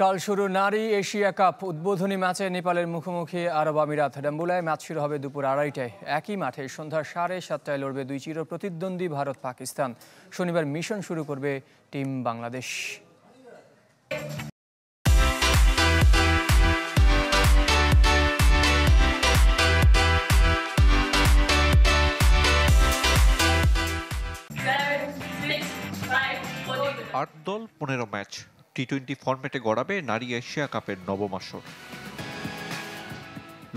কাল শুরু নারী এশিয়া কাপ উদ্বোধনী ম্যাচে নেপালের মুখোমুখি আরব আমিরাত। ডাম্বুলায় ম্যাচ শুরু হবে দুপুর 2:30টায়। একই মাঠে সন্ধ্যা 7:30টায় লড়বে দুই চির প্রতিদ্বন্দ্বী ভারত পাকিস্তান। শনিবার মিশন শুরু করবে টিম বাংলাদেশ। আট দল 15 ম্যাচ টি-20 ফরম্যাটে গড়াবে নারী এশিয়া কাপের নবম আসর।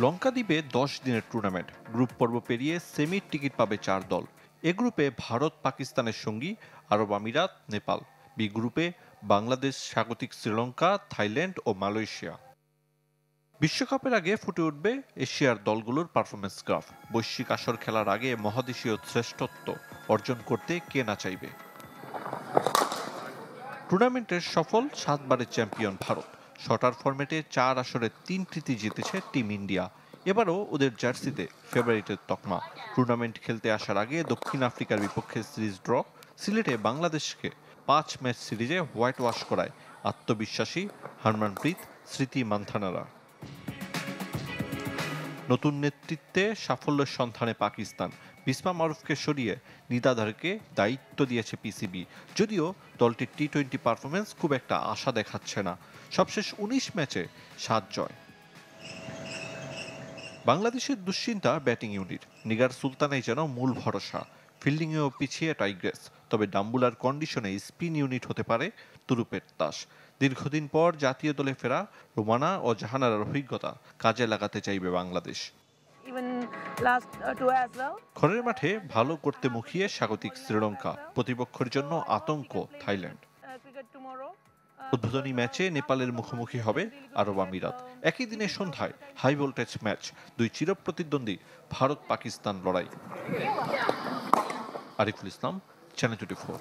লঙ্কা দ্বীপে 10 দিনের টুর্নামেন্ট। গ্রুপ পর্ব পেরিয়ে সেমির টিকিট পাবে 4 দল। এ গ্রুপে ভারত পাকিস্তানের সঙ্গী আরব আমিরাত, নেপাল। বি গ্রুপে বাংলাদেশ, স্বাগতিক শ্রীলঙ্কা, থাইল্যান্ড ও মালয়েশিয়া। বিশ্বকাপের আগে ফুটে উঠবে এশিয়ার দলগুলোর পারফরমেন্স গ্রাফ। বৈশ্বিক আসর খেলার আগে মহাদেশীয় শ্রেষ্ঠত্ব অর্জন করতে কে না চাইবে। টুর্নামেন্টের সফল 7 বারের চ্যাম্পিয়ন ভারত। শটার ফরম্যাটে 4 আসরে 3টি জিতেছে টিম ইন্ডিয়া। এবারও ওদের জার্সিতে ফেভারিটের তকমা। টুর্নামেন্ট খেলতে আসার আগে দক্ষিণ আফ্রিকার বিপক্ষে সিরিজ ড্র। সিলেটে বাংলাদেশকে 5 ম্যাচ সিরিজে হোয়াইট ওয়াশ করায় আত্মবিশ্বাসী হারমানপ্রীত, স্মৃতি মান্থানারা। নতুন নেতৃত্বে সাফল্যের সন্ধানে পাকিস্তান। বিসমা মারুফকে সরিয়ে নিদাধারকে দায়িত্ব দিয়েছে পিসিবি। যদিও দলটির টি-20 পারফরমেন্স খুব একটা আশা দেখাচ্ছে না। সবশেষ 19 ম্যাচে 7 জয়। বাংলাদেশের দুশ্চিন্তা ব্যাটিং ইউনিট। নিগার সুলতানাই যেন মূল ভরসা। ফিল্ডিংয়েও পিছিয়ে টাইগ্রেস। তবে ডাম্বুলার কন্ডিশনে স্পিন ইউনিট হতে পারে তুরুপের তাস। দীর্ঘদিন পর জাতীয় দলে ফেরা রোমানা ও জাহানারার অভিজ্ঞতা কাজে লাগাতে চাইবে বাংলাদেশ। ঘরের মাঠে ভালো করতে মুখিয়ে স্বাগতিক শ্রীলঙ্কা। প্রতিপক্ষের জন্য আতঙ্ক থাইল্যান্ড। উদ্বোধনী ম্যাচে নেপালের মুখোমুখি হবে আরব আমিরাত। একই দিনে সন্ধ্যায় হাই ভোল্টেজ ম্যাচ, দুই চিরপ্রতিদ্বন্দ্বী ভারত পাকিস্তান লড়াই। আরিফুল ইসলাম, চ্যানেল 24।